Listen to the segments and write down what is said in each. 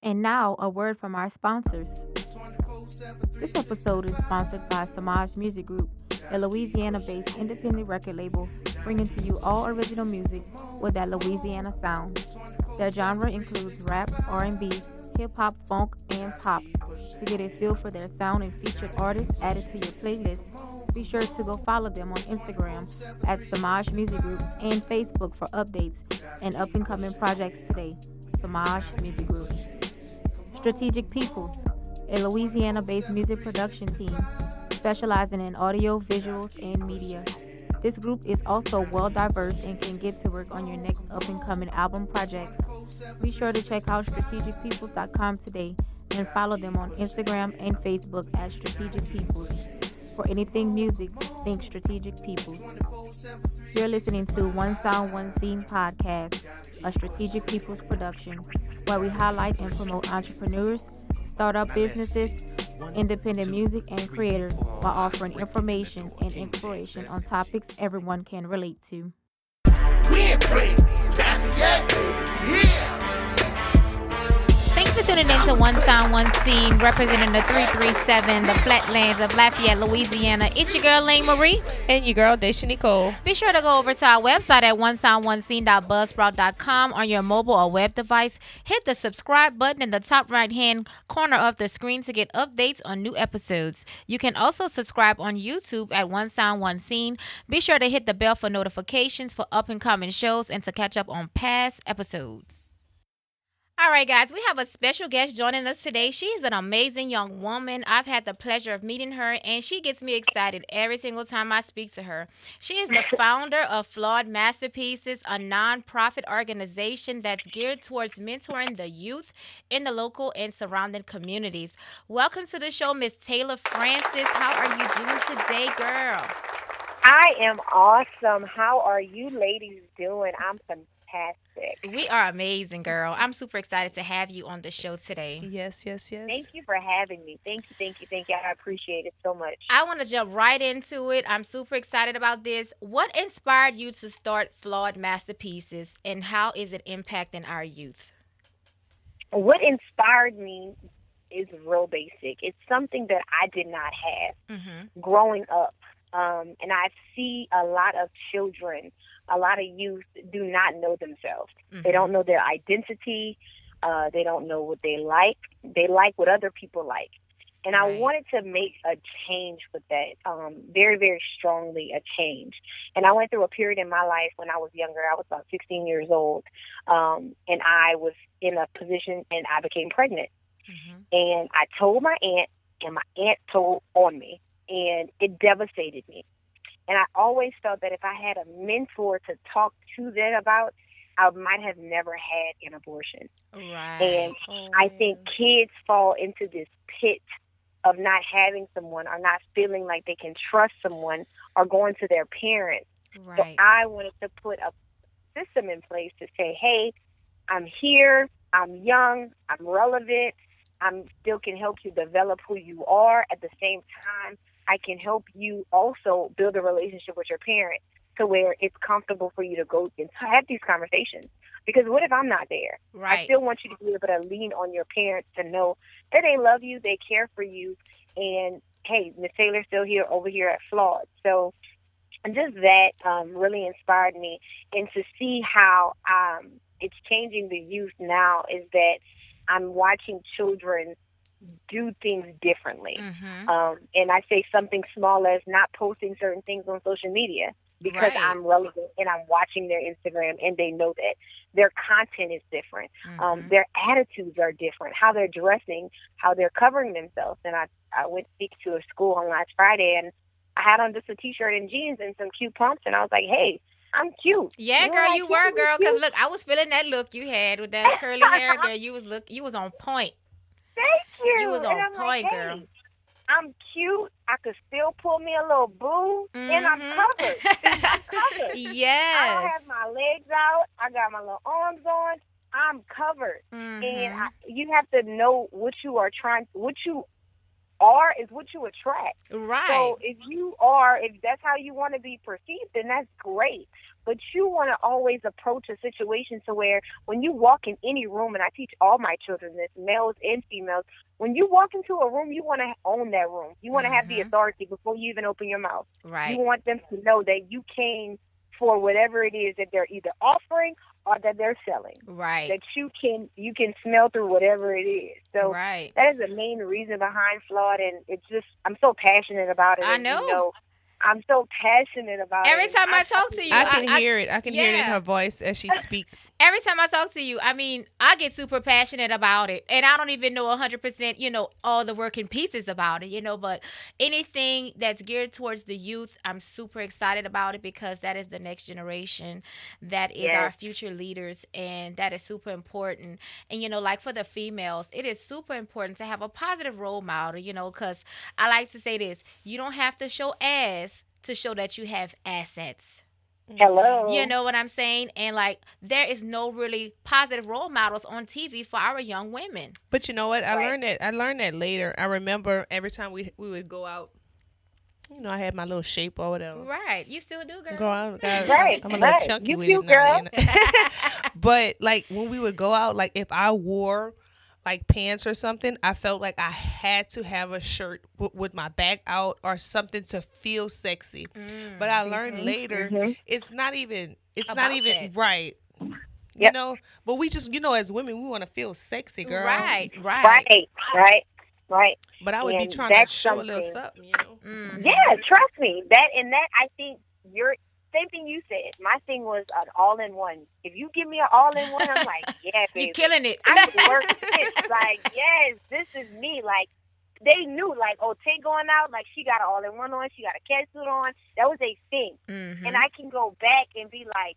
And now, a word from our sponsors. This episode is sponsored by Samaj Music Group, a Louisiana-based independent record label, bringing to you all original music with that Louisiana sound. Their genre includes rap, R&B, hip-hop, funk, and pop. To get a feel for their sound and featured artists added to your playlist, be sure to go follow them on Instagram at Samaj Music Group and Facebook for updates and up-and-coming projects today. Samaj Music Group. Strategic Peoples, a Louisiana-based music production team specializing in audio, visuals, and media. This group is also well diverse and can get to work on your next up-and-coming album projects. Be sure to check out strategicpeoples.com today and follow them on Instagram and Facebook at Strategic Peoples. For anything music, think Strategic Peoples. You're listening to One Sound, One Scene podcast, a Strategic Peoples production, where we highlight and promote entrepreneurs, startup businesses, independent music, and creators while offering information and inspiration on topics everyone can relate to. We ain't playing. That's it. Yeah. Thanks for tuning in to One Sound, One Scene, representing the 337, the flatlands of Lafayette, Louisiana. It's your girl, Lane Marie. And your girl, Daisha Nicole. Be sure to go over to our website at onesoundonescene.buzzsprout.com on your mobile or web device. Hit the subscribe button in the top right-hand corner of the screen to get updates on new episodes. You can also subscribe on YouTube at One Sound, One Scene. Be sure to hit the bell for notifications for up-and-coming shows and to catch up on past episodes. All right, guys, we have a special guest joining us today. She is an amazing young woman. I've had the pleasure of meeting her, and she gets me excited every single time I speak to her. She is the founder of Flawed Masterpieces, a nonprofit organization that's geared towards mentoring the youth in the local and surrounding communities. Welcome to the show, Miss Taylar Francis. How are you doing today, girl? I am awesome. How are you ladies doing? I'm fantastic. We are amazing, girl. I'm super excited to have you on the show today. Yes. Thank you for having me. Thank you. I appreciate it so much. I want to jump right into it. I'm super excited about this. What inspired you to start Flawed Masterpieces, and how is it impacting our youth? What inspired me is real basic. It's something that I did not have growing up. And I see a lot of children, a lot of youth do not know themselves. They don't know their identity. They don't know what they like. They like what other people like. And I wanted to make a change with that, very, very strongly a change. And I went through a period in my life when I was younger. I was about 16 years old, and I was in a position, and I became pregnant. And I told my aunt, and my aunt told on me. And it devastated me. And I always felt that if I had a mentor to talk to that about, I might have never had an abortion. Right. And I think kids fall into this pit of not having someone or not feeling like they can trust someone or going to their parents. Right. So I wanted to put a system in place to say, hey, I'm here, I'm young, I'm relevant, I still can help you develop who you are. At the same time, I can help you also build a relationship with your parent to where it's comfortable for you to go and have these conversations. Because what if I'm not there? Right. I still want you to be able to lean on your parents to know that they love you, they care for you, and, hey, Miss Taylor's still here over here at Flawed. So just that really inspired me. And to see how it's changing the youth now is that I'm watching children do things differently. And I say something small as not posting certain things on social media because I'm relevant and I'm watching their Instagram and they know that their content is different. Their attitudes are different, how they're dressing, how they're covering themselves. And I went to speak to a school on last Friday and I had on just a t-shirt and jeans and some cute pumps and I was like, hey, I'm cute. Yeah, girl, you were, girl. Because look, I was feeling that look you had with that curly hair, girl. You was on point. Thank you. You was on point, like, girl. Hey, I'm cute. I could still pull me a little boo, and I'm covered. I'm covered. Yes. I don't have my legs out. I got my little arms on. I'm covered. And you have to know what you are trying, what you are is what you attract. Right. So if that's how you want to be perceived, then that's great. But you want to always approach a situation to where when you walk in any room, and I teach all my children this, males and females, when you walk into a room, you want to own that room. You want to have the authority before you even open your mouth. Right. You want them to know that you came for whatever it is that they're either offering or that they're selling. Right. That you can smell through whatever it is. So right. that is the main reason behind Flawed, and it's just I'm so passionate about it. I know. You know, I'm so passionate about it. Every time I talk to you, I can hear it. I can hear it in yeah. her voice as she speaks. Every time I talk to you, I mean, I get super passionate about it. And I don't even know 100%, you know, all the working pieces about it, you know. But anything that's geared towards the youth, I'm super excited about it because that is the next generation. That is our future leaders. And that is super important. And, you know, like for the females, it is super important to have a positive role model, you know, because I like to say this. You don't have to show ass to show that you have assets. Hello. You know what I'm saying? And like there is no really positive role models on TV for our young women. But you know what? I learned that later. I remember every time we would go out, you know, I had my little shape or whatever. Right. You still do, girl. Go out, right. I'm a little chunky you with cute, it now. girl. You know? But like when we would go out, like if I wore like pants or something, I felt like I had to have a shirt with my back out or something to feel sexy. But I learned later it's not even right. You know, but we just, you know, as women, we want to feel sexy, girl. Right. But I would be trying to show a little something, you know. Yeah, trust me. That I think same thing you said. My thing was an all-in-one. If you give me an all-in-one, I'm like, yeah, baby. You're killing it. I can work this. Like, yes, this is me. Like, they knew, like, oh, Tay going out, like, she got an all-in-one on, she got a cat suit on. That was a thing. And I can go back and be like,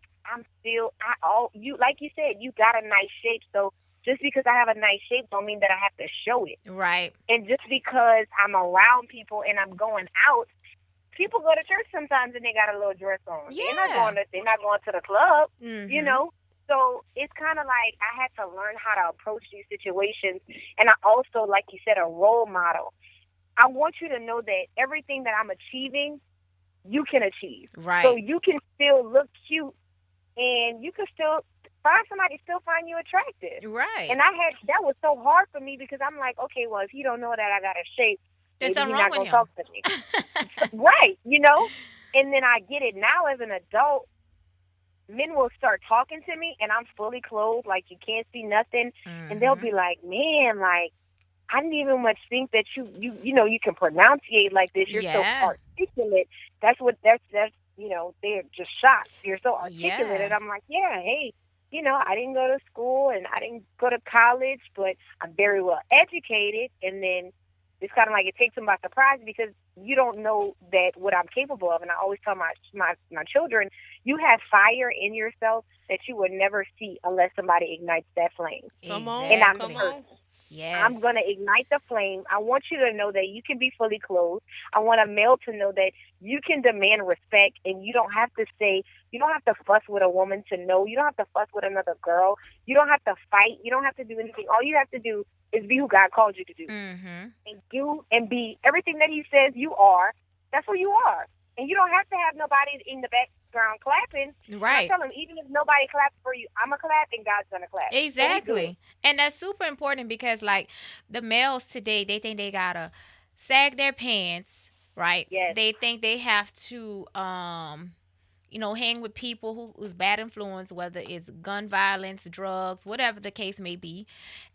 like you said, you got a nice shape, so just because I have a nice shape don't mean that I have to show it. Right. And just because I'm around people and I'm going out, people go to church sometimes and they got a little dress on. Yeah. They're not going to the club, you know? So it's kind of like I had to learn how to approach these situations. And I also, like you said, a role model. I want you to know that everything that I'm achieving, you can achieve. Right. So you can still look cute and you can still find you attractive. Right. And that was so hard for me because I'm like, okay, well, if he don't know that I got a shape, there's maybe something he's wrong not with gonna him. talk to me. Right, you know? And then I get it now as an adult. Men will start talking to me and I'm fully clothed, like you can't see nothing. And they'll be like, man, like, I didn't even much think that you know, you can pronunciate like this. You're so articulate. That's you know, they're just shocked. You're so articulate. And I'm like, yeah, hey, you know, I didn't go to school and I didn't go to college, but I'm very well educated. And then it's kind of like it takes them by surprise because you don't know that what I'm capable of. And I always tell my children, you have fire in yourself that you would never see unless somebody ignites that flame. Come on, and I'm come the person. on. Yes. I'm going to ignite the flame. I want you to know that you can be fully clothed. I want a male to know that you can demand respect and you don't have to fuss with a woman to know. You don't have to fuss with another girl. You don't have to fight. You don't have to do anything. All you have to do is be who God called you to do. And do and be everything that he says you are. That's who you are. And you don't have to have nobody in the background clapping. Right. I tell them, even if nobody claps for you, I'm going to clap and God's going to clap. Exactly. And that's super important because, like, the males today, they think they got to sag their pants, right? Yes. They think they have to, you know, hang with people who's bad influence, whether it's gun violence, drugs, whatever the case may be.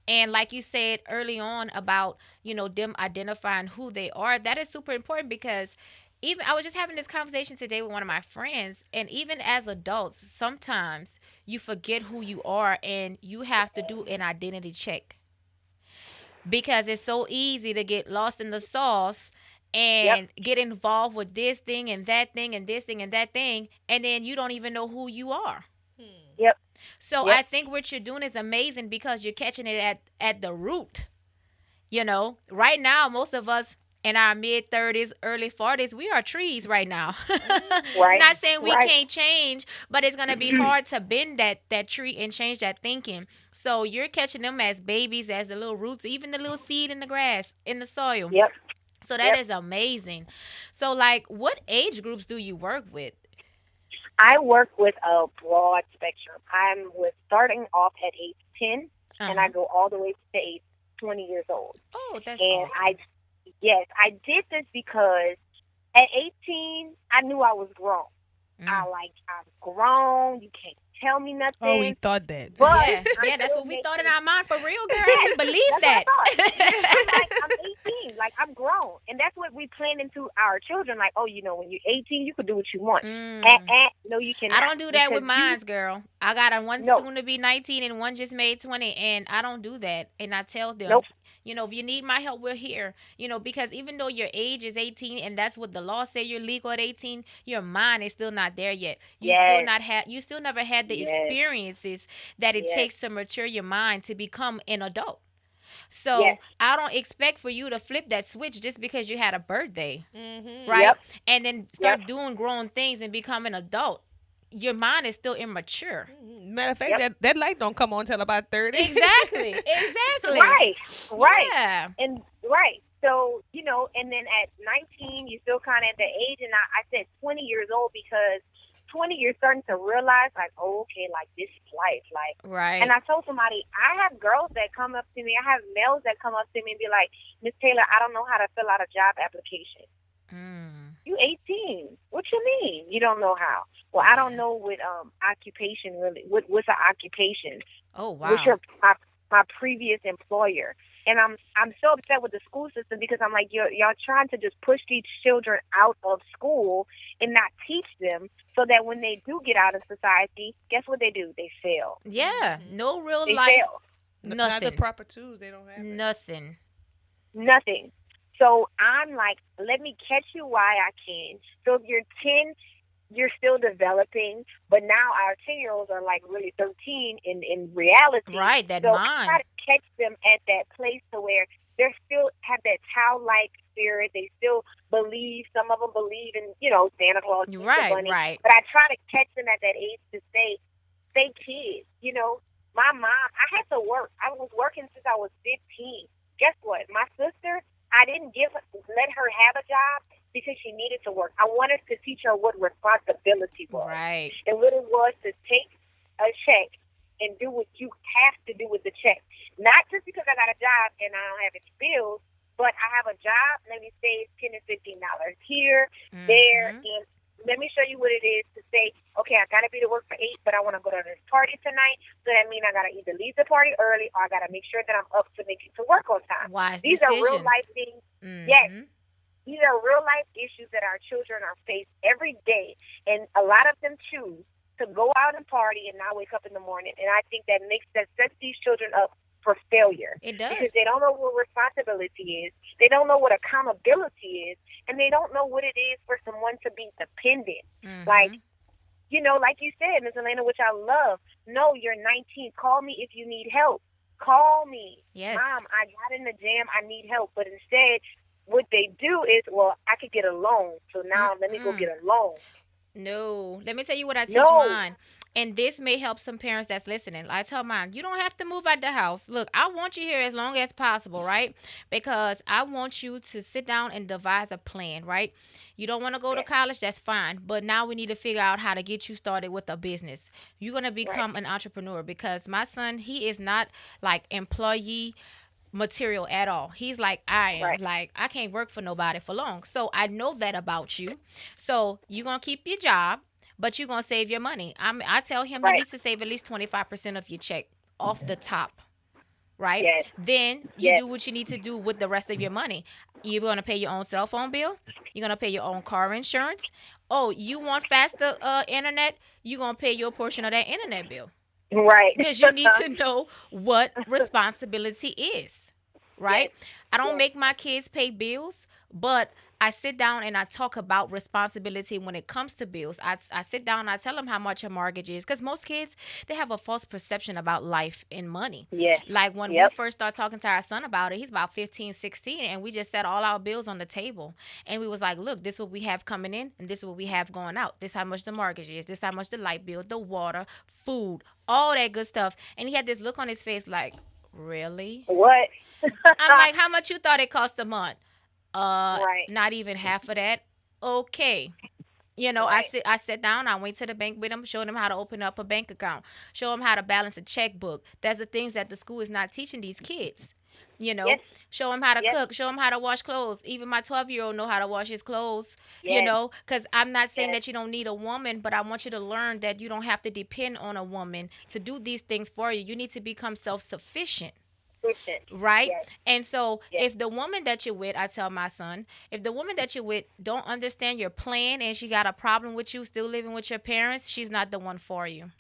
And like you said early on about, you know, them identifying who they are, that is super important because even I was just having this conversation today with one of my friends, and even as adults, sometimes you forget who you are and you have to do an identity check because it's so easy to get lost in the sauce and get involved with this thing and that thing and this thing and that thing, and then you don't even know who you are. Yep. So I think what you're doing is amazing because you're catching it at the root. You know, right now, most of us in our mid-30s, early 40s, we are trees right now. Right. Not saying we can't change, but it's going to be hard to bend that tree and change that thinking. So you're catching them as babies, as the little roots, even the little seed in the grass, in the soil. Yep. So that Yep. is amazing. So, like, what age groups do you work with? I work with a broad spectrum. I'm with starting off at age 10, Uh and I huh. go all the way to age 20 years old. Oh, that's And awesome. yes, I did this because at 18, I knew I was grown. Mm. I'm grown. You can't tell me Oh, we nothing. thought that. But Yeah, I'm yeah, that's still what we thought in making. our mind for real, girl. Yes, We believe that's what I that. thought. I'm like, I'm 18. Like, I'm grown. And that's what we plan into our children. Like, oh, when you're 18, you can do what you want. Mm. No, you I cannot. don't do that Because with mines, girl. I got a one no, soon to be 19 and one just made 20, and I don't do that. And I tell them, nope, if you need my help, we're here. Because even though your age is 18 and that's what the law say you're legal at 18, your mind is still not there yet. yes, You still never had the yes, experiences that it yes, takes to mature your mind to become an adult. yes, So I don't expect for you to flip that switch just because you had a birthday, Mm-hmm. right? yep, And then yep, start doing grown things and become an adult. Your mind is still immature. Matter of fact, yep. that light don't come on till about 30. Exactly. Exactly. Right, right, Yeah. and right. So and then at 19, you're still kind of at the age, and I said 20 years old because 20, you're starting to realize, like, oh, okay, like, this is life, like. And Right. I told somebody, I have girls that come up to me, I have males that come up to me and be like, Miss Taylor, I don't know how to fill out a job application. Mm. You 18. What you mean? You don't know how? Well, I don't Yeah. know what occupation really. What's an occupation? Oh What's wow. my previous employer? And I'm so upset with the school system because I'm like, y'all trying to just push these children out of school and not teach them so that when they do get out of society, guess what they do? They fail. Yeah. Mm-hmm. No real They life. fail. Not the Nothing. proper tools. They don't have it. Nothing. Nothing. So I'm like, let me catch you while I can. So if you're 10, you're still developing, but now our 10-year-olds are like really 13 in reality. Right. That So I try mind. to catch them at that place to where they still have that childlike spirit. They still believe. Some of them believe in, Santa Claus, Easter Right. Bunny. Right. But I try to catch them at that age to stay kids. My mom, I had to work. I was working since I was 15. Guess what? My sister, I didn't let her have a job because she needed to work. I wanted to teach her what responsibility was Right. and what it was to take a check and do what you have to do with the check. Not just because I got a job and I don't have any bills, but I have a job. Let me save $10 and $15 here, there, Mm-hmm. and let me show you what it is to say, okay, I gotta be to work for 8, but I want to go to this party tonight. So that means I gotta either leave the party early or I gotta make sure that I'm up to make it to work on time. Wise These are real decisions. life things. Yes, Mm-hmm. these are real life issues that our children are faced every day, and a lot of them choose to go out and party and not wake up in the morning. And I think that sets these children up for failure It does. because they don't know what responsibility is, they don't know what accountability is, and they don't know what it is for someone to be dependent. Like, Mm-hmm. like you said, Ms. Elena, which I love. No, you're 19. Call me if you need help. Call me. Yes. Mom, I got in the jam. I need help. But instead, what they do is, well, I could get a loan. So now let me go Mm-mm. get a loan. No. Let me tell you what I teach No. mine. And this may help some parents that's listening. I tell mine, you don't have to move out the house. Look, I want you here as long as possible, right? Because I want you to sit down and devise a plan, right? You don't want to go to Yes. college, that's fine. But now we need to figure out how to get you started with a business. You're going to Right. become an entrepreneur because my son, he is not like employee material at all. He's like I am. Right. Like I can't work for nobody for long. So I know that about you. So you're gonna keep your job, but you're gonna save your money. I tell him he Right. needs to save at least 25% of your check off the top. Right? Yes. Then you Yes. do what you need to do with the rest of your money. You're gonna pay your own cell phone bill. You're gonna pay your own car insurance. Oh, you want faster internet? You're gonna pay your portion of that internet bill Right. because you need to know what responsibility is, right? Yes. I don't Yes. make my kids pay bills, but I sit down and I talk about responsibility when it comes to bills. I sit down and I tell them how much a mortgage is because most kids, they have a false perception about life and money. Yes. Like when we Yep. first started talking to our son about it, he's about 15, 16, and we just set all our bills on the table. And we was like, look, this is what we have coming in and this is what we have going out. This is how much the mortgage is. This is how much the light bill, the water, food, all that good stuff. And he had this look on his face like, really? What? I'm like, how much you thought it cost a month? Right. Not even half of that. Okay. Right. I sat down, I went to the bank with them, showed them how to open up a bank account, show them how to balance a checkbook. That's the things that the school is not teaching these kids. You Yes. know, show them how to Yes. cook, show them how to wash clothes. Even my 12-year-old know how to wash his clothes, Yes. cuz I'm not saying Yes. that you don't need a woman, but I want you to learn that you don't have to depend on a woman to do these things for you. You need to become self-sufficient. Efficient. Right? Yes. And so Yes. if the woman that you're with, I tell my son, if the woman that you're with don't understand your plan and she got a problem with you still living with your parents, she's not the one for you.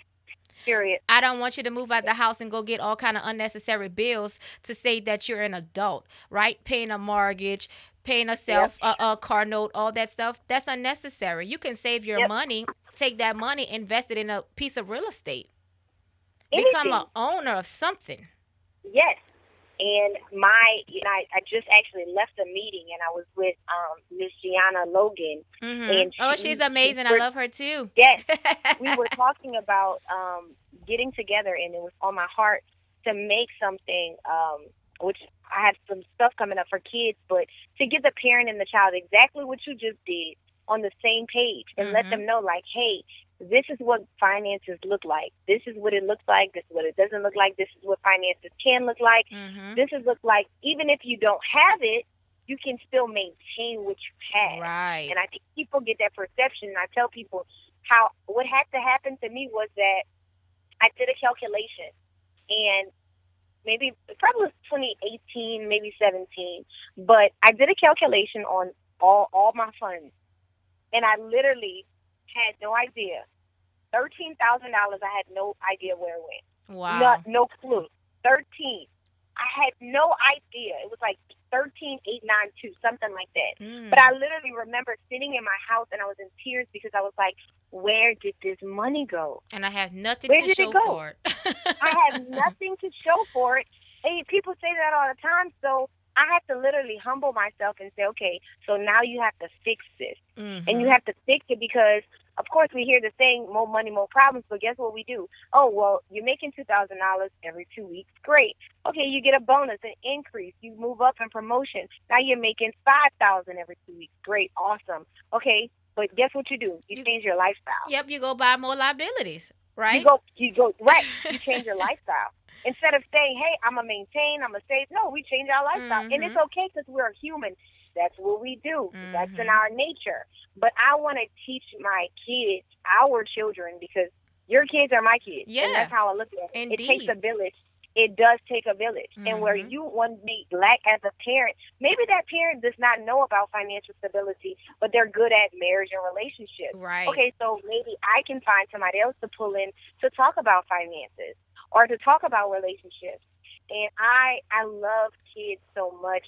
Period. I don't want you to move out the house and go get all kind of unnecessary bills to say that you're an adult, right? Paying a mortgage, paying Yep. a car note, all that stuff. That's unnecessary. You can save your Yep. money, take that money, invest it in a piece of real estate. Become a Anything. owner of something. Yes. And I just actually left a meeting, and I was with Miss Gianna Logan, Mhm. and Oh, she she's we, we amazing. I were love her too. yes, we were talking about getting together, and it was on my heart to make something, which I have some stuff coming up for kids, but to get the parent and the child exactly what you just did on the same page and let Mhm. them know, like, hey, this is what finances look like. This is what it looks like. This is what it doesn't look like. This is what finances can look like. Mhm. This is look like, even if you don't have it, you can still maintain what you have. Right. And I think people get that perception. And I tell people how what had to happen to me was that I did a calculation, and maybe it probably was 2018, maybe 17, but I did a calculation on all my funds, and I literally had no idea. $13,000. I had no idea where it went. Wow. No clue. 13. I had no idea. It was like 13,892, something like that. Mm. But I literally remember sitting in my house and I was in tears because I was like, where did this money go? And I have nothing Where to did it show go? for it. I have nothing to show for it. Hey, people say that all the time, so I have to literally humble myself and say, okay, so now you have to fix this. Mhm. And you have to fix it because, of course, we hear the saying, more money, more problems, but guess what we do? Oh, well, you're making $2,000 every 2 weeks. Great. Okay, you get a bonus, an increase. You move up in promotion. Now you're making $5,000 every 2 weeks. Great. Awesome. Okay, but guess what you do? You change your lifestyle. Yep, you go buy more liabilities, right? You go, right. You change your lifestyle. Instead of saying, hey, I'm going to maintain, I'm going to save. No, we change our lifestyle. And it's okay because we're human. That's what we do. That's in our nature. But I want to teach my kids, our children, because your kids are my kids. Yeah. And that's how I look at it. Indeed. It takes a village. It does take a village. And where you want to be black as a parent, maybe that parent does not know about financial stability, but they're good at marriage and relationships. Right. Okay, so maybe I can find somebody else to pull in to talk about finances or to talk about relationships. And I love kids so much.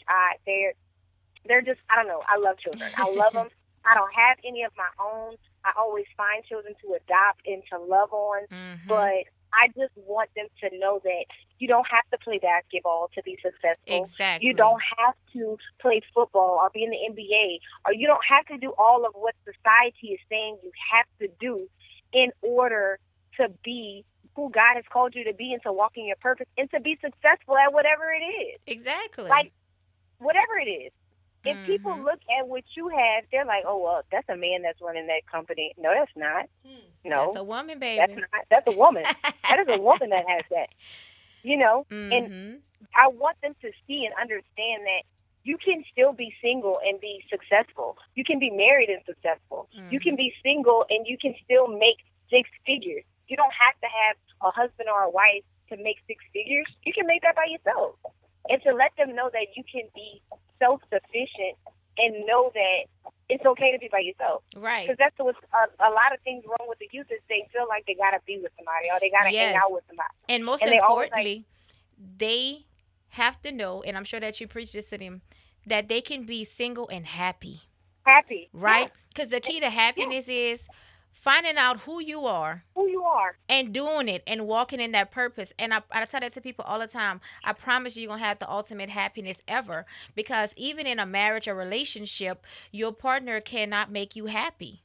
They're just, I don't know, I love children. I love them. I don't have any of my own. I always find children to adopt and to love on, but I just want them to know that you don't have to play basketball to be successful. Exactly. You don't have to play football or be in the NBA, or you don't have to do all of what society is saying you have to do in order to be who God has called you to be and to walk in your purpose and to be successful at whatever it is. Exactly. Like, whatever it is. If people look at what you have, they're like, oh, well, that's a man that's running that company. No, that's not. No. That's a woman, baby. That's not. That's a woman. That is a woman that has that. You know? And I want them to see and understand that you can still be single and be successful. You can be married and successful. You can be single and you can still make 6 figures. You don't have to have a husband or a wife to make 6 figures. You can make that by yourself. And to let them know that you can be self-sufficient and know that it's okay to be by yourself. Right. Because that's what's a lot of things wrong with the youth is they feel like they got to be with somebody or they got to hang out with somebody. And most importantly, they have to know, and I'm sure that you preach this to them, that they can be single and happy. Happy. Right? Because the key to happiness is finding out who you are. Who you are. And doing it and walking in that purpose. And I tell that to people all the time. I promise you're going to have the ultimate happiness ever. Because even in a marriage or relationship, your partner cannot make you happy.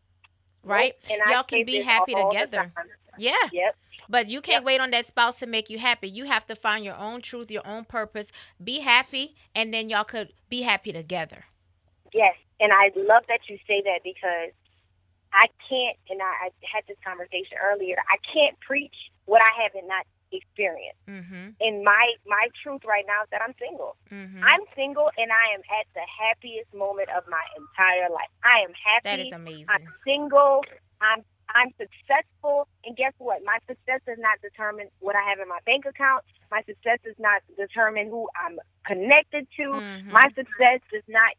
Right? And y'all can be happy together. Yeah. Yep. But you can't wait on that spouse to make you happy. You have to find your own truth, your own purpose. Be happy, and then y'all could be happy together. Yes, and I love that you say that because I can't, and I had this conversation earlier. I can't preach what I haven't not experienced. Mhm. And my truth right now is that I'm single. Mhm. I'm single, and I am at the happiest moment of my entire life. I am That is happy. I'm amazing. single. I'm successful, and guess what? My success does not determine what I have in my bank account. My success does not determine who I'm connected to. My Mhm. success does not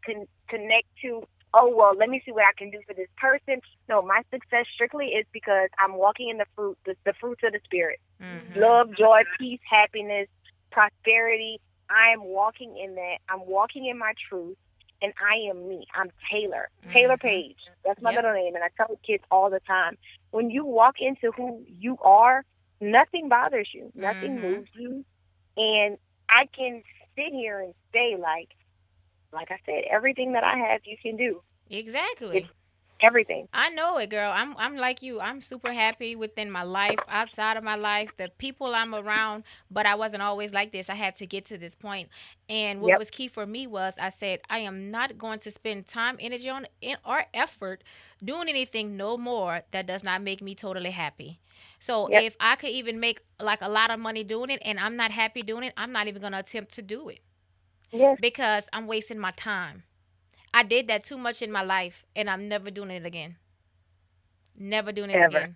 connect to, oh, well, let me see what I can do for this person. No, my success strictly is because I'm walking in the fruits of the spirit. Mhm. Love, joy, peace, happiness, prosperity. I am walking in that. I'm walking in my truth, and I am me. I'm Taylor. Taylor Mhm. Page. That's my Yep. middle name, and I tell kids all the time. When you walk into who you are, nothing bothers you. Nothing Mhm. moves you. And I can sit here and say, like I said, everything that I have, you can do. It's Exactly. everything. I know it, girl. I'm like you. I'm super happy within my life, outside of my life, the people I'm around, but I wasn't always like this. I had to get to this point. And what Yep. was key for me was I said, I am not going to spend time, energy on or effort doing anything no more that does not make me totally happy. So Yep. if I could even make like a lot of money doing it and I'm not happy doing it, I'm not even going to attempt to do it Yes. because I'm wasting my time. I did that too much in my life and I'm never doing it again. Never doing it Ever. again.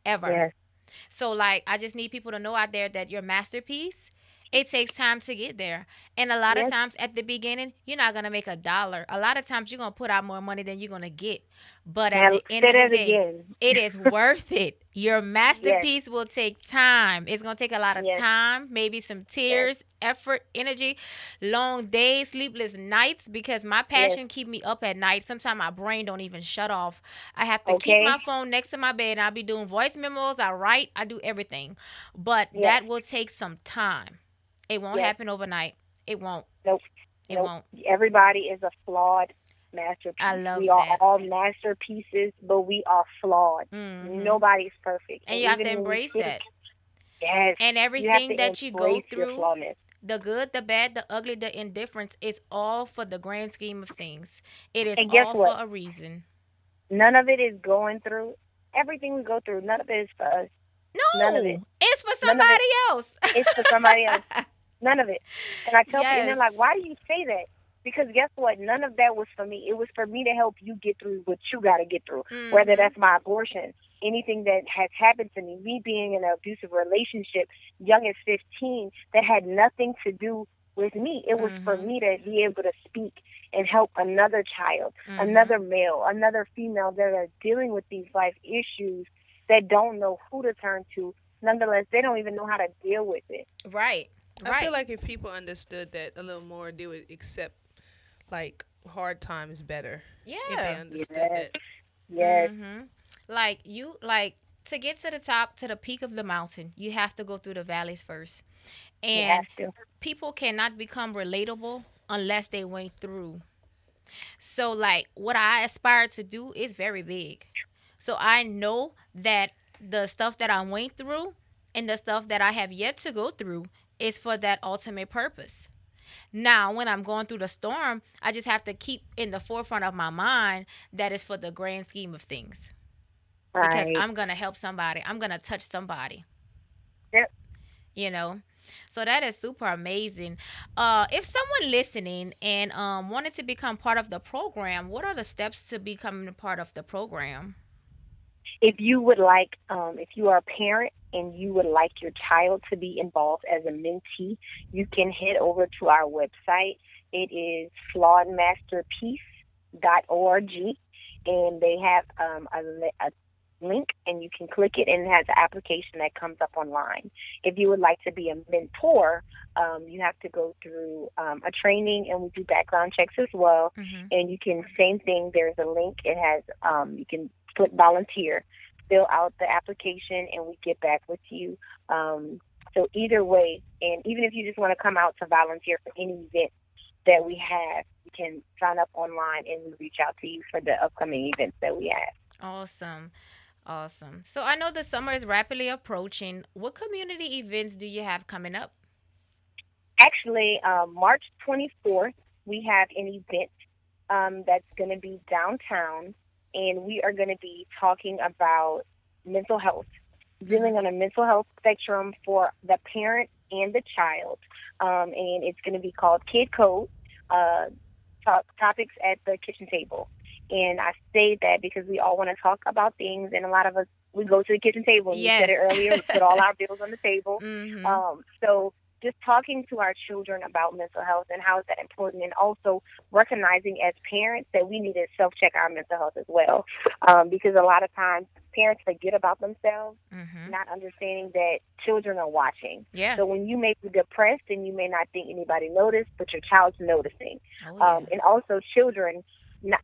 Ever. Yes. So like I just need people to know out there that your masterpiece, it takes time to get there. And a lot of Yes. times at the beginning, you're not gonna make a dollar. A lot of times you're gonna put out more money than you're gonna get. But at Now the end say of the that day, again. it is worth it. Your Yes. masterpiece will take time. It's gonna take a lot of Yes. time, maybe some Yes. tears, effort, energy, long days, sleepless nights, because my Yes. passion keep me up at night. Sometimes my brain don't even shut off. I have to keep Okay. my phone next to my bed and I'll be doing voice memos, I write, I do everything. But Yes. that will take some time. It won't Yes. happen overnight. It won't. Nope. It Nope. won't. Everybody is a flawed I masterpiece. We love are that. all masterpieces, but we are flawed. Mhm. Nobody's perfect. And And you have to even when we embrace think, that. yes, And you have everything to that you go embrace your through, flawness. the good, the bad, the ugly, the indifference, is all for the grand scheme of things. It is And guess all for what? a reason. None of it is going through. Everything we go through, none of it is for us. None of it. No, it's for None of it. somebody else. It's for somebody else. None of it. And I tell people, and they're Yes. like, why do you say that? Because guess what? None of that was for me. It was for me to help you get through what you got to get through, whether Mhm. that's my abortion, anything that has happened to me being in an abusive relationship, young as 15, that had nothing to do with me. It was for Mhm. me to be able to speak and help another child, Mhm. another male, another female that are dealing with these life issues that don't know who to turn to. Nonetheless, they don't even know how to deal with it. Right. I feel Right. like if people understood that a little more, they would accept like hard times better. If they Yeah. understood Yes. that. Yes. Mhm. Like you like to get to the top, to the peak of the mountain, you have to go through the valleys first. You have And to. people cannot become relatable unless they went through. So like what I aspire to do is very big. So I know that the stuff that I went through and the stuff that I have yet to go through is for that ultimate purpose. Now, when I'm going through the storm, I just have to keep in the forefront of my mind that is for the grand scheme of things, because Right. I'm going to help somebody. I'm going to touch somebody, Yep. you know. So that is super amazing. If someone listening and wanted to become part of the program, what are the steps to becoming a part of the program? If you would like, if you are a parent and you would like your child to be involved as a mentee, you can head over to our website. It is flawedmasterpiece.org, and they have a link, and you can click it, and it has an application that comes up online. If you would like to be a mentor, you have to go through a training, and we do background checks as well. Mm-hmm. And you can, same thing, there's a link. It has, you can click volunteer, fill out the application, and we get back with you. So either way, and even if you just want to come out to volunteer for any event that we have, you can sign up online and we reach out to you for the upcoming events that we have. Awesome. Awesome. So I know the summer is rapidly approaching. What community events do you have coming up? Actually, March 24th, we have an event that's going to be downtown, and we are going to be talking about mental health, dealing on a mental health spectrum for the parent and the child. And it's going to be called Kid Code, uh, Topics at the Kitchen Table. And I say that because we all want to talk about things, and a lot of us, we go to the kitchen table. And you said it earlier, we put all our bills on the table. So just talking to our children about mental health and how is that important, and also recognizing as parents that we need to self-check our mental health as well, because a lot of times parents forget about themselves, not understanding that children are watching. So when you may be depressed and you may not think anybody noticed, but your child's noticing. And also children,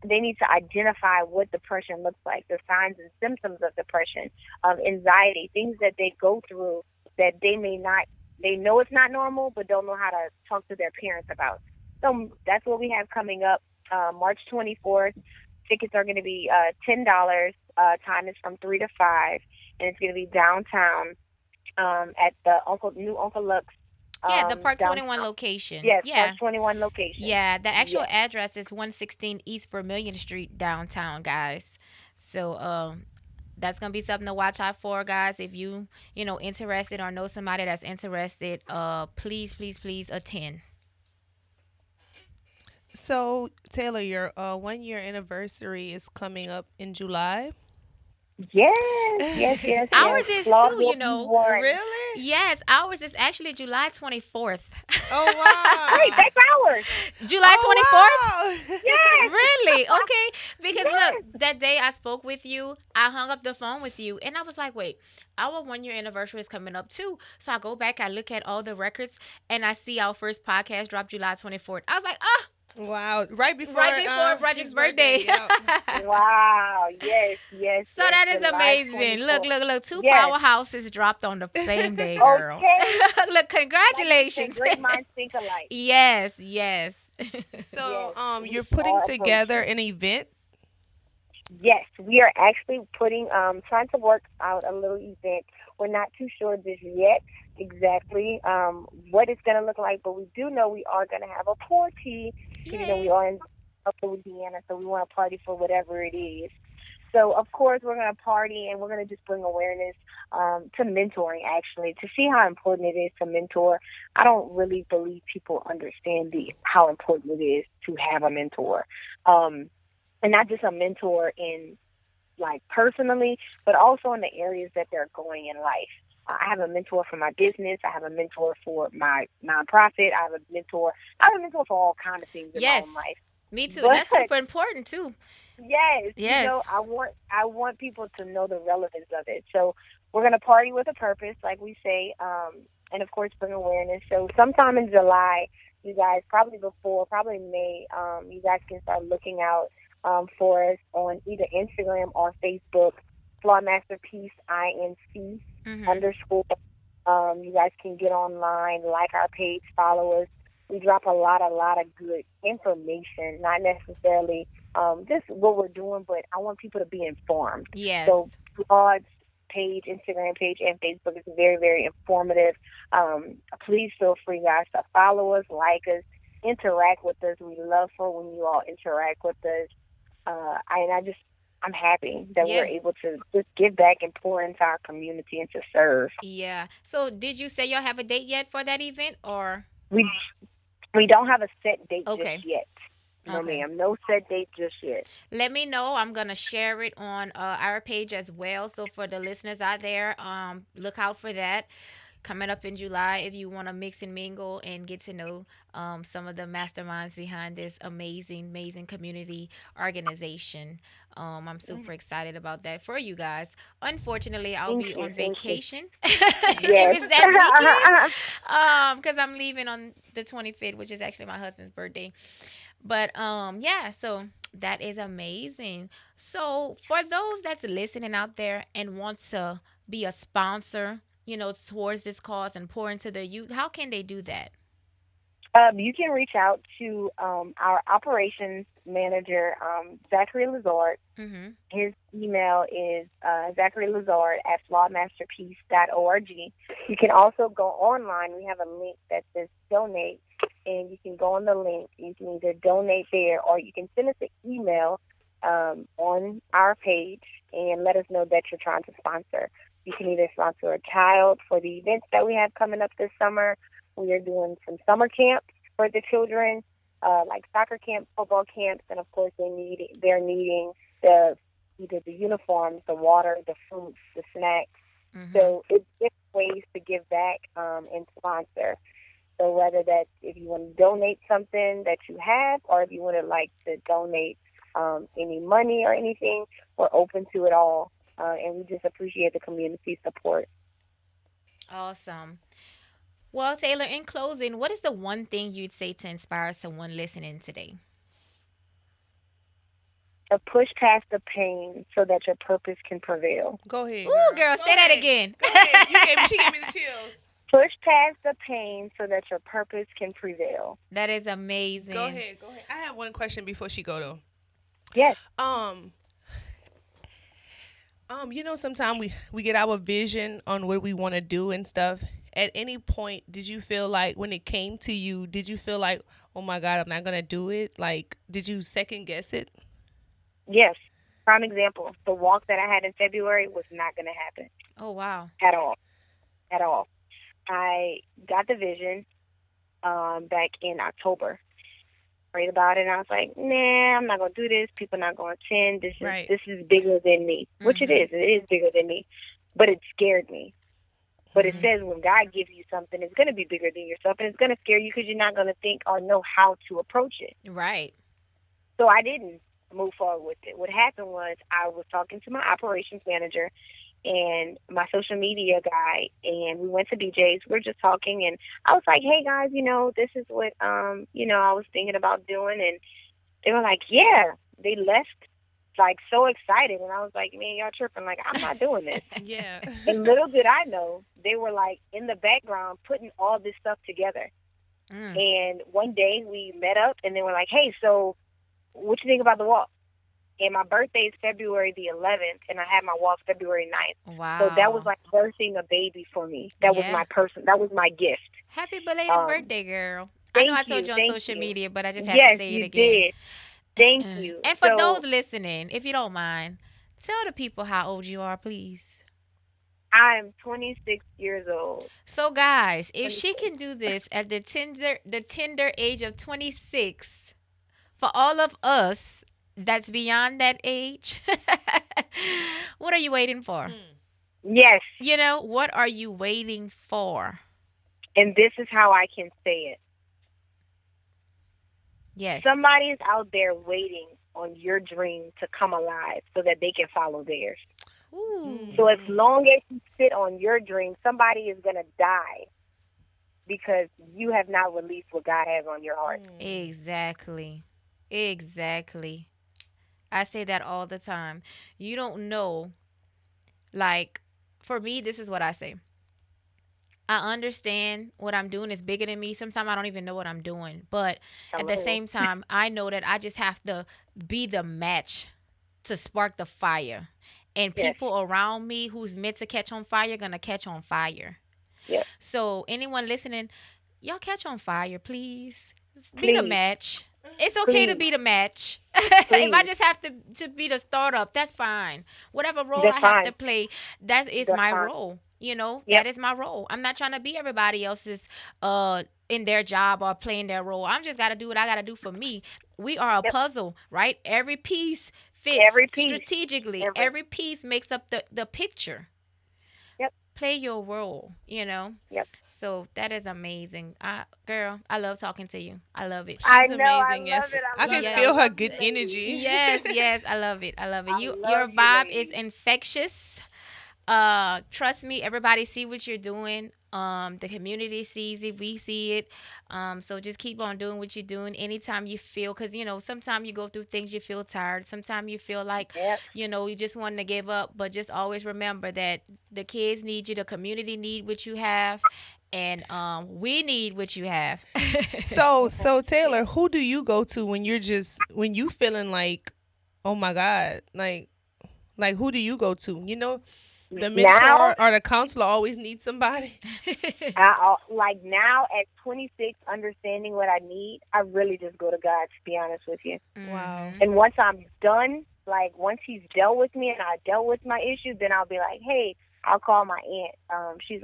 they need to identify what depression looks like, the signs and symptoms of depression, anxiety, things that they go through that they may not, they know it's not normal, but don't know how to talk to their parents about. So that's what we have coming up, March 24th. Tickets are going to be $10. Time is from 3 to 5, and it's going to be downtown at the new Uncle Lux. The Park 21 location. Yes, Park 21 location. Yeah, the actual address is 116 East Vermilion Street, downtown, guys. So that's gonna be something to watch out for, guys. If you know interested or know somebody that's interested, please, please, please attend. So, Taylor, your 1 year anniversary is coming up in July. Yes. Ours is too, you know. Really? Yes, ours is actually July 24th. Oh, wow. Wait, that's ours. July 24th? Wow. Yes. Really? Okay. Because look, that day I spoke with you, I hung up the phone with you, and I was like, wait, our 1 year anniversary is coming up too. So I go back, I look at all the records, and I see our first podcast dropped July 24th. I was like, Wow, right before Roger's birthday. Wow, yes. So that is amazing. Look. 2 powerhouses dropped on the same day, girl. Okay. Look, congratulations. Great minds think alike. Yes. So, you're putting together an event? Yes, we are actually trying to work out a little event. We're not too sure just yet exactly what it's going to look like, but we do know we are going to have a party. Even though we are in Louisiana, so we want to party for whatever it is. So, of course, we're going to party, and we're going to just bring awareness to mentoring, actually, to see how important it is to mentor. I don't really believe people understand how important it is to have a mentor. And not just a mentor in, like, personally, but also in the areas that they're going in life. I have a mentor for my business. I have a mentor for my nonprofit. I have a mentor for all kinds of things in my own life. Me too. But that's super important too. Yes. You know, I want people to know the relevance of it. So we're gonna party with a purpose, like we say, and of course bring awareness. So sometime in July, you guys, probably May, you guys can start looking out for us on either Instagram or Facebook, Flaw Masterpiece INC _. You guys can get online, like our page, follow us. We drop a lot of good information, not necessarily just what we're doing, but I want people to be informed. Yes. So Flaw's page, Instagram page, and Facebook is very, very informative. Please feel free, guys, to follow us, like us, interact with us. We love for when you all interact with us. I'm happy that we're able to just give back and pour into our community and to serve. Yeah. So did you say y'all have a date yet for that event, or? We don't have a set date just yet. No, ma'am. No set date just yet. Let me know. I'm going to share it on our page as well. So for the listeners out there, look out for that. Coming up in July, if you want to mix and mingle and get to know some of the masterminds behind this amazing community organization. I'm super excited about that for you guys. Unfortunately, I'll be on vacation. If it's that weekend. Because I'm leaving on the 25th, which is actually my husband's birthday. But so that is amazing. So for those that's listening out there and want to be a sponsor, towards this cause and pour into the youth, how can they do that? You can reach out to our operations manager, Zachary Lazard. His email is zacharylazard@flawedmasterpiece.org. You can also go online. We have a link that says donate, and you can go on the link. You can either donate there or you can send us an email on our page and let us know that you're trying to sponsor. You can either sponsor a child for the events that we have coming up this summer. We are doing some summer camps for the children, like soccer camps, football camps, and of course they're needing either the uniforms, the water, the fruits, the snacks. Mm-hmm. So it's different ways to give back and sponsor. So whether that's if you want to donate something that you have, or if you would like to donate any money or anything, we're open to it all. And we just appreciate the community support. Awesome. Well, Taylor, in closing, what is the one thing you'd say to inspire someone listening today? To push past the pain so that your purpose can prevail. Go ahead. Ooh, girl, Go say that ahead. again. Go ahead. She gave me the chills. Push past the pain so that your purpose can prevail. That is amazing. Go ahead. I have one question before she go though. Yes. Sometimes we get our vision on what we want to do and stuff. At any point, did you feel like when it came to you, did you feel like, oh my God, I'm not gonna do it? Like, did you second guess it? Yes. Prime example. The walk that I had in February was not going to happen. Oh, wow. At all. At all. I got the vision back in October. Prayed about it, and I was like, nah, I'm not going to do this. People are not going to attend. This is bigger than me, which it is. It is bigger than me. But it scared me. But it says when God gives you something, it's going to be bigger than yourself, and it's going to scare you because you're not going to think or know how to approach it. Right. So I didn't move forward with it. What happened was I was talking to my operations manager and my social media guy, and we went to BJ's. We're just talking, and I was like, hey, guys, this is what, I was thinking about doing. And they were like, yeah. They left, like, so excited. And I was like, man, y'all tripping. Like, I'm not doing this. Yeah. And little did I know, they were, like, in the background putting all this stuff together. And one day we met up, and they were like, hey, so what you think about the walk? And my birthday is February the 11th, and I had my walk February 9th. Wow. So that was like birthing a baby for me. That was my that was my gift. Happy belated birthday, girl. I know I told you on social media, but I just had to say it again. Yes, you did. Thank you. And for those listening, if you don't mind, tell the people how old you are, please. I'm 26 years old. So, guys, if she can do this at the tender age of 26, for all of us that's beyond that age, what are you waiting for? Yes. What are you waiting for? And this is how I can say it. Yes. Somebody is out there waiting on your dream to come alive so that they can follow theirs. Ooh. So as long as you sit on your dream, somebody is going to die because you have not released what God has on your heart. Exactly. I say that all the time. You don't know. Like, for me, this is what I say. I understand what I'm doing is bigger than me. Sometimes I don't even know what I'm doing. But at the same time, I know that I just have to be the match to spark the fire. And people around me who's meant to catch on fire are going to catch on fire. Yep. So anyone listening, y'all catch on fire, please. Be the match. It's okay to be the match. If I just have to be the startup, that's fine. Whatever role I have to play, that is my role. That is my role. I'm not trying to be everybody else's in their job or playing their role. I'm just got to do what I got to do for me. We are a puzzle, right? Every piece fits strategically. Every piece makes up the picture. Yep. Play your role, Yep. So that is amazing. Girl, I love talking to you. I love it. I know, amazing. I love it. I can feel her good energy. Yes, I love it. Your vibe is infectious. Trust me, everybody see what you're doing. The community sees it, we see it. So just keep on doing what you're doing. Anytime you feel, because sometimes you go through things, you feel tired. Sometimes you feel like you just want to give up. But just always remember that the kids need you, the community need what you have, and we need what you have. So Taylor, who do you go to when you feeling like, oh my God, like who do you go to? The mentor now, or the counselor always needs somebody. like now at 26, understanding what I need, I really just go to God, to be honest with you. Wow. And once I'm done, like once he's dealt with me and I dealt with my issues, then I'll be like, hey, I'll call my aunt. She's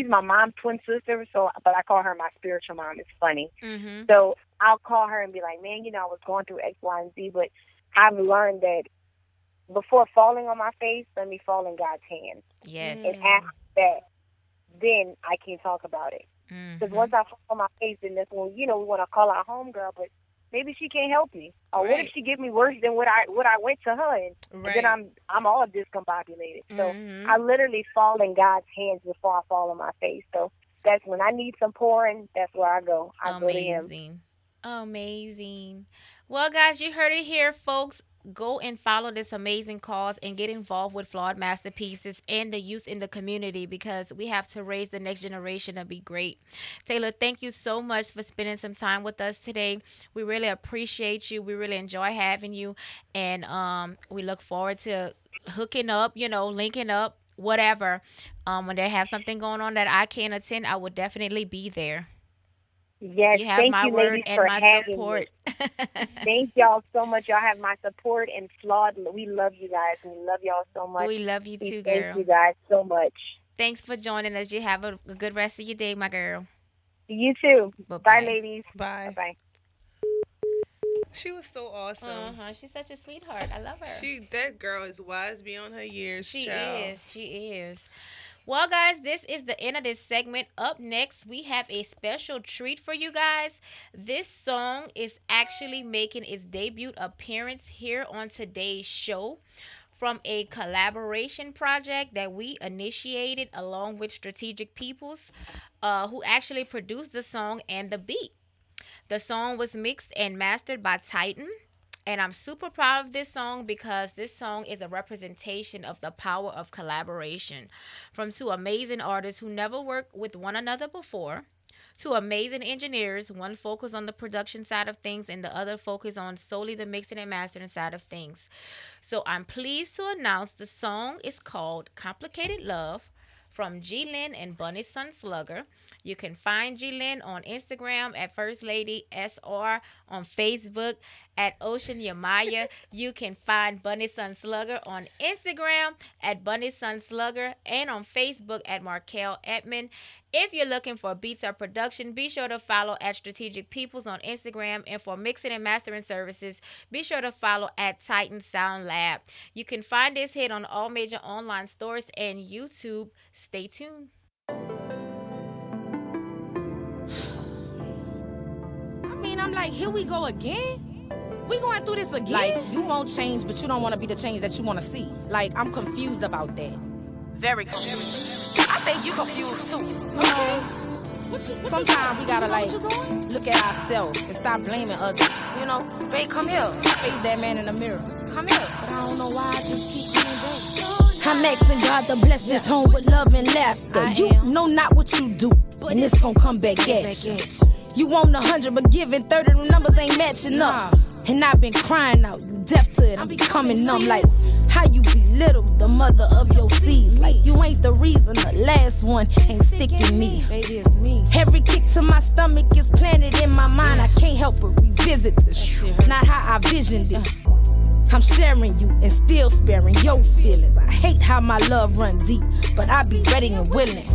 my mom's twin sister, but I call her my spiritual mom. It's funny. Mm-hmm. So I'll call her and be like, man, I was going through X, Y, and Z, but I've learned that before falling on my face, let me fall in God's hands. Yes. And after that, then I can talk about it. Because once I fall on my face, then that's when, we want to call our homegirl, but maybe she can't help me. Or what if she give me worse than what I went to her, and then I'm all discombobulated. So I literally fall in God's hands before I fall on my face. So that's when I need some pouring, that's where I go. I go to him. Amazing. Well, guys, you heard it here, folks. Go and follow this amazing cause and get involved with Flawed Masterpieces and the youth in the community, because we have to raise the next generation to be great. Taylar, thank you so much for spending some time with us today. We really appreciate you. We really enjoy having you. And we look forward to hooking up, linking up, whatever. When they have something going on that I can't attend, I will definitely be there. Yes, you have thank my you, word ladies, and for my having support. me. Thank y'all so much. Y'all have my support, and Flawed, we love you guys, and we love y'all so much. We love you too, Thank girl. you guys so much. Thanks for joining us. You have a good rest of your day, my girl. You too. Bye-bye. Bye, ladies. Bye. Bye. She was so awesome. She's such a sweetheart. I love her. That girl is wise beyond her years. She child. is. Well, guys, this is the end of this segment. Up next, we have a special treat for you guys. This song is actually making its debut appearance here on today's show from a collaboration project that we initiated along with Strategic Peoples, who actually produced the song and the beat. The song was mixed and mastered by Titan. And I'm super proud of this song because this song is a representation of the power of collaboration from two amazing artists who never worked with one another before, two amazing engineers, one focused on the production side of things and the other focused on solely the mixing and mastering side of things. So I'm pleased to announce the song is called Complicated Love from G-Lyn and Bunny's Son Slugger. You can find G-Lyn on Instagram at First Lady SR, on Facebook at Ocean Yamaya. You can find Bunny's Son Slugger on Instagram at Bunny's Son Slugger and on Facebook at Markel Edmond. If you're looking for beats or production, be sure to follow at Strategic Peoples on Instagram. And for mixing and mastering services, be sure to follow at Titan Sound Lab. You can find this hit on all major online stores and YouTube. Stay tuned. I'm like, here we go again? We going through this again? Like, you won't change, but you don't want to be the change that you want to see. Like, I'm confused about that. Very confused. I think you confused too. Okay. Sometimes we gotta like look at ourselves and stop blaming others. Babe, come here. Face that man in the mirror. Come here. But I don't know why I just keep coming back. I'm asking God to bless this home with love and laughter. You know not what you do, and it's gonna come back at you. You want 100, but giving 30, the numbers ain't matching up. And I've been crying out, you deaf to it, I'm becoming numb. Like, how you belittle the mother of your seeds. Like, you ain't the reason the last one ain't sticking me. Baby, it's me. Every kick to my stomach is planted in my mind. I can't help but revisit the truth, not how I visioned it. I'm sharing you and still sparing your feelings. I hate how my love run deep, but I be ready and willing.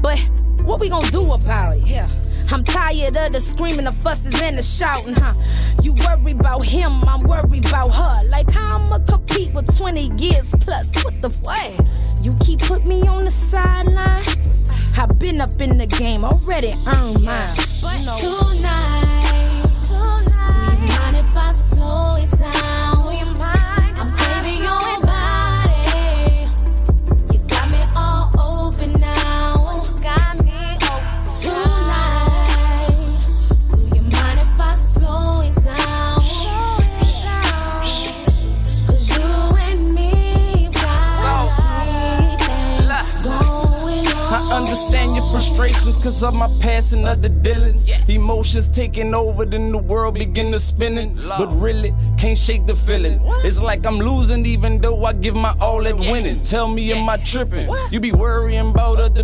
But what we gonna do about it? Yeah. I'm tired of the screaming, the fusses, and the shouting, huh? You worry about him, I'm worried about her. Like how I'ma compete with 20 years plus? What the fuck? You keep put me on the sideline. I've been up in the game, already earned mine. But tonight, do you mind if I slow it down? Will you mind? I'm craving your body. You got me all open now. Got me open tonight. Do you mind if I slow it down? Cause you and me got a sweet thing going on. I understand your frustrations, cause Memories of my past and other dealings. Emotions taking over, then the world begin to spinning. But really, can't shake the feeling. It's like I'm losing even though I give my all at winning. Tell me, am I tripping? You be worrying about other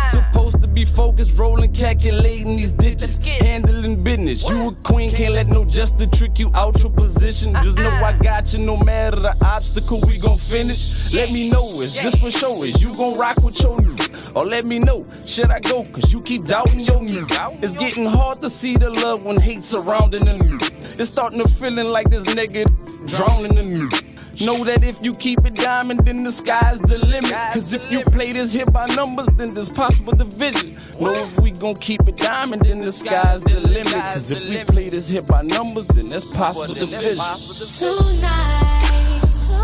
supposed to be focused, rolling, calculating these digits, handling business. You a queen, can't let no jester trick you out your position. Just know I got you no matter the obstacle, we gon' finish. Let me know it's just for show is you gon' rock with your new. Or let me know, should I go? Cause you keep doubting your new. It's getting hard to see the love when hate surrounding the new. It's starting to feeling like this nigga drowning the new. Know that if you keep it diamond, then the sky's the limit. Cause if you play this here by numbers, then there's possible division. Know if we gon' keep it diamond, then the sky's the limit. Cause if we play this here by numbers, then there's possible division. Tonight, do you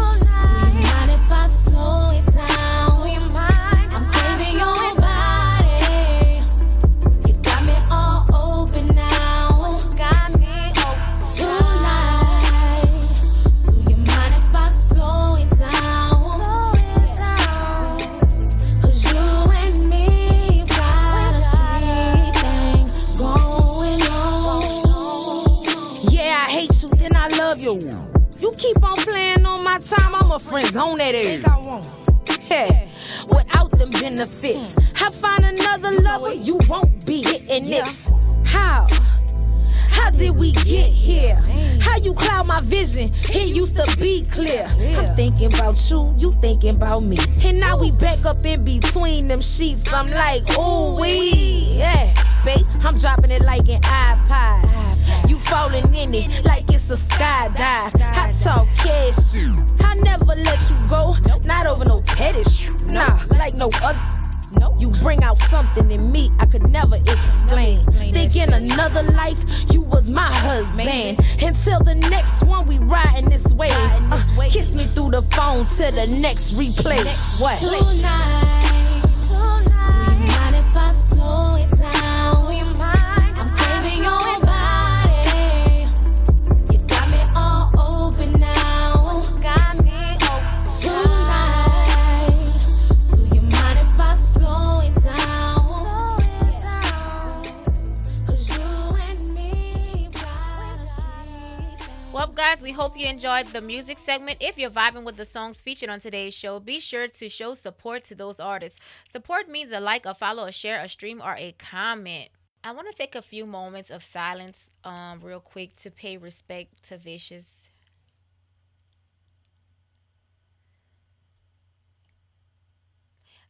mind if I slow it down? I'm craving your body. You got me all open now. Tonight, do you mind if I slow it down? Cause you and me got a street thing going on. Yeah, I hate you, then I love you. You keep on playing on my time, I'm a friend zone that is. Yeah, without them benefits, I find another lover, you won't be hitting this. How? How did we get here? How you cloud my vision? It used to be clear. I'm thinking about you thinking about me. And now we back up in between them sheets. I'm like, ooh wee, yeah. Babe, I'm dropping it like an iPod. You falling in it like it's a skydive. I talk cash, I never let you go. Not over no petty shit. Nah, like no other. You bring out something in me I could never explain. Think in another life you was my husband. Until the next one we riding this way. Kiss me through the phone to the next replay. What? Tonight, do you mind if I slow it down? I'm craving your body. You got me all open now. Tonight, do you mind if I slow it down? Cause you and me got a street thing. Well, guys, we hope you enjoyed the music segment. If you're vibing with the songs featured on today's show, be sure to show support to those artists. Support means a like, a follow, a share, a stream, or a comment. I want to take a few moments of silence real quick to pay respect to Vicious.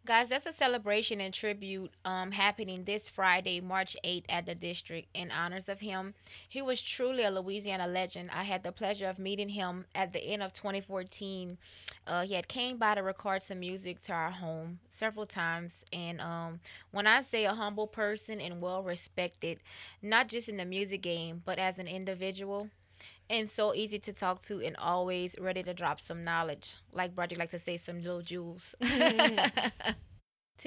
Guys, that's a celebration and tribute happening this Friday, March 8th at the district in honors of him. He was truly a Louisiana legend. I had the pleasure of meeting him at the end of 2014. He had came by to record some music to our home several times. And when I say a humble person and well respected, not just in the music game, but as an individual, and so easy to talk to and always ready to drop some knowledge. Like Brody like to say, some little jewels. To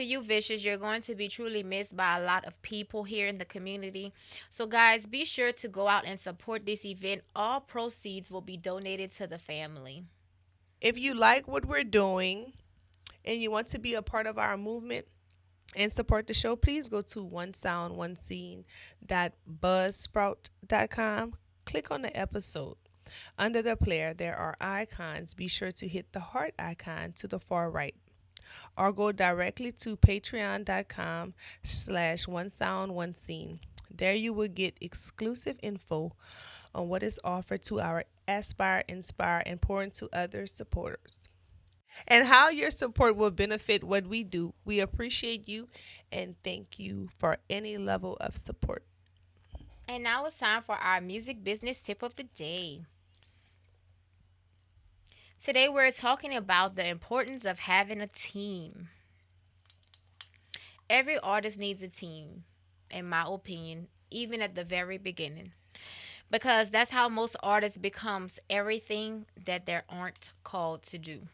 you, Vicious, you're going to be truly missed by a lot of people here in the community. So, guys, be sure to go out and support this event. All proceeds will be donated to the family. If you like what we're doing and you want to be a part of our movement and support the show, please go to onesoundonescene.buzzsprout.com. Click on the episode. Under the player, there are icons. Be sure to hit the heart icon to the far right. Or go directly to patreon.com/onesoundonescene. There you will get exclusive info on what is offered to our Aspire, Inspire, and Pour Into Others supporters. And how your support will benefit what we do. We appreciate you and thank you for any level of support. And now it's time for our music business tip of the day. Today we're talking about the importance of having a team. Every artist needs a team, in my opinion, even at the very beginning. Because that's how most artists becomes everything that they aren't called to do.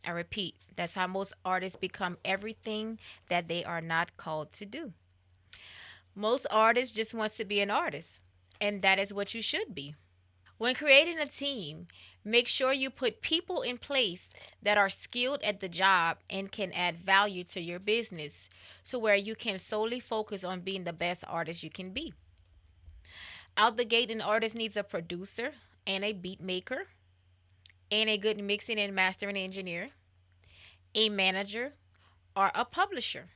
I repeat, that's how most artists become everything that they are not called to do. Most artists just want to be an artist, and that is what you should be. When creating a team, make sure you put people in place that are skilled at the job and can add value to your business to where you can solely focus on being the best artist you can be. Out the gate, an artist needs a producer and a beat maker and a good mixing and mastering engineer, a manager, or a publisher.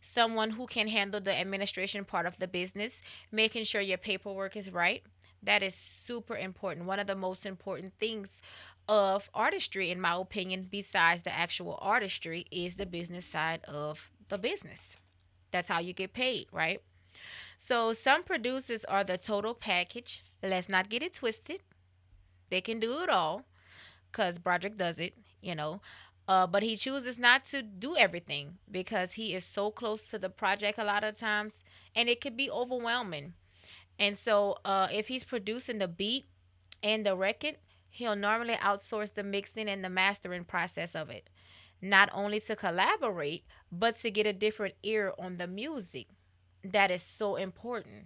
Someone who can handle the administration part of the business, making sure your paperwork is right. That is super important. One of the most important things of artistry, in my opinion, besides the actual artistry, is the business side of the business. That's how you get paid, right? So some producers are the total package. Let's not get it twisted. They can do it all because Broderick does it, you know. But he chooses not to do everything because he is so close to the project a lot of times, and it could be overwhelming. And so, if he's producing the beat and the record, he'll normally outsource the mixing and the mastering process of it, not only to collaborate, but to get a different ear on the music. That is so important,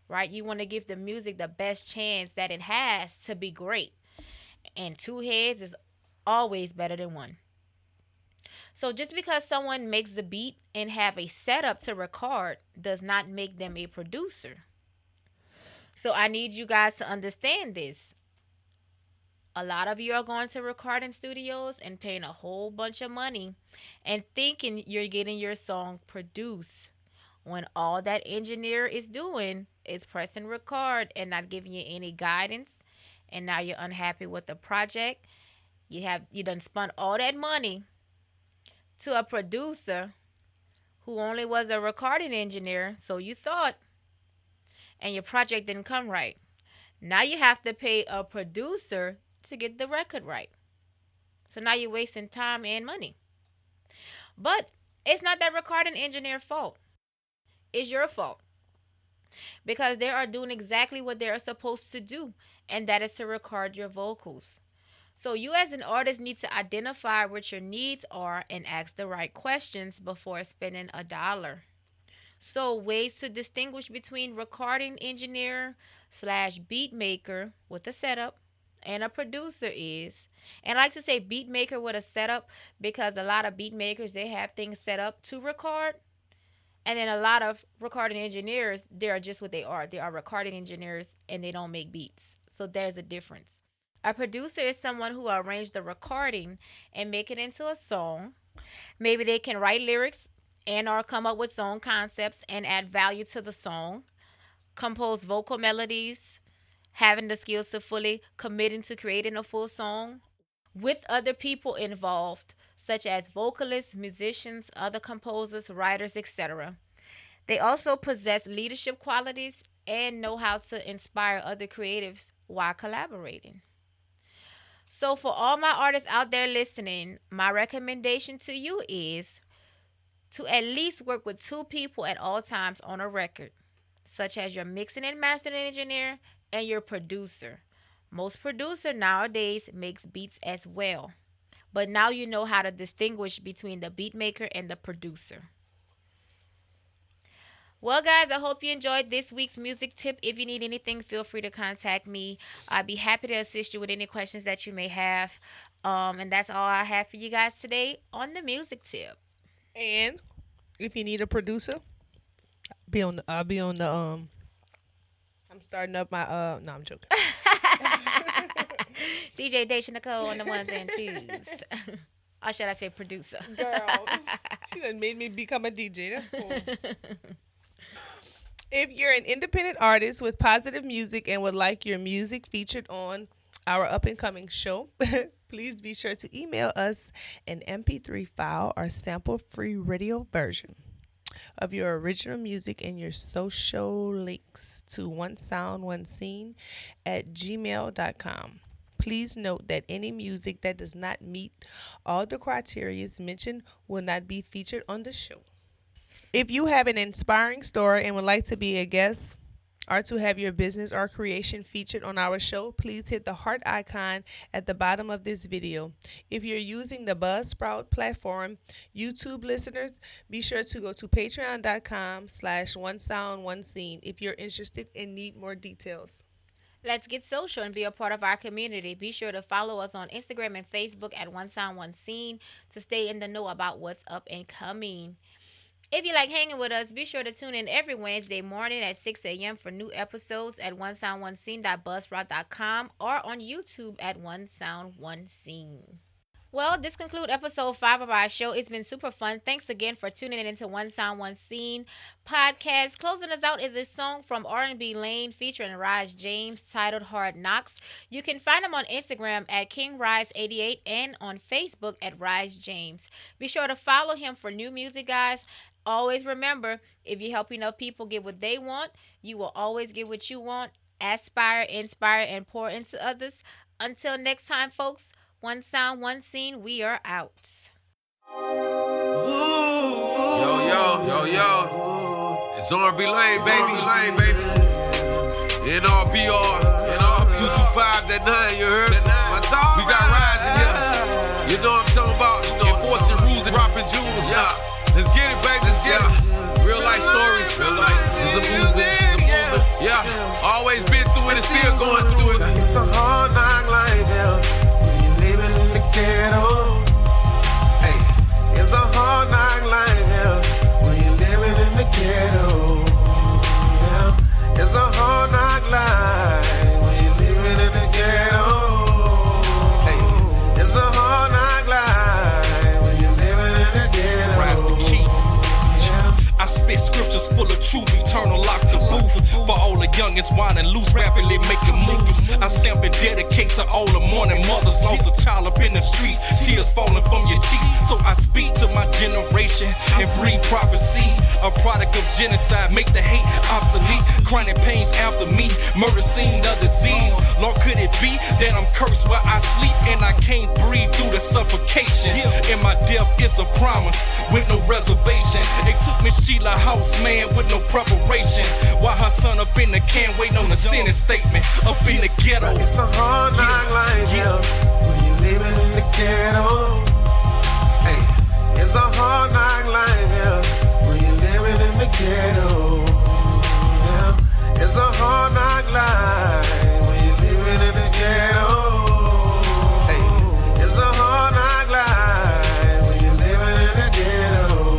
right? You want to give the music the best chance that it has to be great. And two heads is always better than one. So just because someone makes the beat and have a setup to record does not make them a producer. So I need you guys to understand this. A lot of you are going to recording studios and paying a whole bunch of money and thinking you're getting your song produced when all that engineer is doing is pressing record and not giving you any guidance, and now you're unhappy with the project. You done spent all that money to a producer who only was a recording engineer, so you thought, and your project didn't come right. Now you have to pay a producer to get the record right. So now you're wasting time and money. But it's not that recording engineer's fault. It's your fault. Because they are doing exactly what they are supposed to do, and that is to record your vocals. So you as an artist need to identify what your needs are and ask the right questions before spending a dollar. So ways to distinguish between recording engineer slash beat maker with a setup and a producer is, and I like to say beat maker with a setup because a lot of beat makers, they have things set up to record, and then a lot of recording engineers, they are just what they are. They are recording engineers and they don't make beats. So there's a difference. A producer is someone who arranges the recording and make it into a song. Maybe they can write lyrics and or come up with song concepts and add value to the song, compose vocal melodies, having the skills to fully committing to creating a full song with other people involved, such as vocalists, musicians, other composers, writers, etc. They also possess leadership qualities and know how to inspire other creatives while collaborating. So, for all my artists out there listening, my recommendation to you is to at least work with two people at all times on a record, such as your mixing and mastering engineer and your producer. Most producer nowadays makes beats as well. But now you know how to distinguish between the beat maker and the producer. Well, guys, I hope you enjoyed this week's music tip. If you need anything, feel free to contact me. I'd be happy to assist you with any questions that you may have. And that's all I have for you guys today on the music tip. And if you need a producer, I'll be on the I'm starting up my no, I'm joking. DJ Daisha Nicole on the ones and twos. Or should I say producer? Girl, she done made me become a DJ. That's cool. If you're an independent artist with positive music and would like your music featured on our up and coming show, please be sure to email us an MP3 file or sample free radio version of your original music and your social links to one sound one scene at gmail.com. Please note that any music that does not meet all the criteria mentioned will not be featured on the show. If you have an inspiring story and would like to be a guest or to have your business or creation featured on our show, please hit the heart icon at the bottom of this video. If you're using the Buzzsprout platform, YouTube listeners, be sure to go to patreon.com/one sound one scene if you're interested and need more details. Let's get social and be a part of our community. Be sure to follow us on Instagram and Facebook at One Sound One Scene to stay in the know about what's up and coming. If you like hanging with us, be sure to tune in every Wednesday morning at 6 a.m. for new episodes at onesoundonescene.buzzsprout.com or on YouTube at One Sound One Scene. Well, this concludes episode 5 of our show. It's been super fun. Thanks again for tuning in into One Sound One Scene podcast. Closing us out is a song from R&B Lane featuring Raj James titled Hard Knocks. You can find him on Instagram at KingRise88 and on Facebook at Raj James. Be sure to follow him for new music, guys. Always remember, if you help enough people get what they want, you will always get what you want. Aspire, inspire, and pour into others. Until next time, folks, One Sound, One Scene, we are out. Yo. It's R&B Lane, baby. NRBR, 225, that 9, you heard? We got Rise in here. You know what I'm talking about? Enforcing rules and dropping jewels. Yeah. Let's get it, baby. Let's get it. Real life stories. It's a movement. Yeah. Always been through it and still going through it. It's a hard knock life, yeah. Living in the ghetto. Hey, it's a hard knock life, yeah. When you're living in the ghetto. Yeah, it's a hard knock life. When you're living in the ghetto. Hey, it's a hard knock life. When you're living in the ghetto. Rise the key. I spit scriptures full of truth, eternal lock the booth. For all the youngins whining loose, rapidly making moves. I stamp and dedicate to all the mourning mothers. Lost a child up in the streets, tears falling from your cheeks. So I speak to my generation and breathe prophecy. A product of genocide, make the hate obsolete. Chronic pains after me, murder scene of disease. Lord, could it be that I'm cursed where I sleep and I can't breathe through the suffocation? And my death is a promise with no reservation. They took me Sheila house, man, with no preparation. While her son up in the can waiting on a sentence statement. Up in the ghetto. It's a hard knock life, yeah. When you living in the ghetto. Hey, it's a hard knock life, yeah. When you living in the ghetto. Yeah, it's a hard knock life. When you living in the ghetto. Hey, it's a hard knock life. When you living in the ghetto.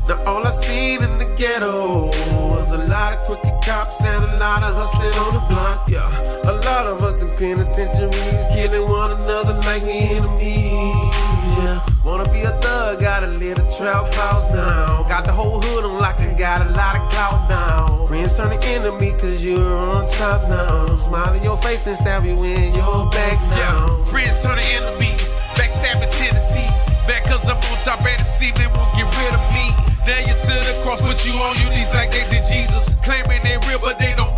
Now all I seen in the ghetto was a lot of crooked cops and a lot of hustling on the block, yeah. A lot of us in penitentiaries killing one another like we enemies, yeah. Wanna be a thug, got a little trap house now. Got the whole hood on lock and got a lot of clout now. Friends turn to enemy cause you're on top now. Smile in your face then stab you in your back now. Yeah, friends turn to enemies, backstabbing tendencies. Back cause I'm on top of the scene, they won't get rid of me. Now you to the cross, put you on your knees like they did Jesus. Claiming they real, but they don't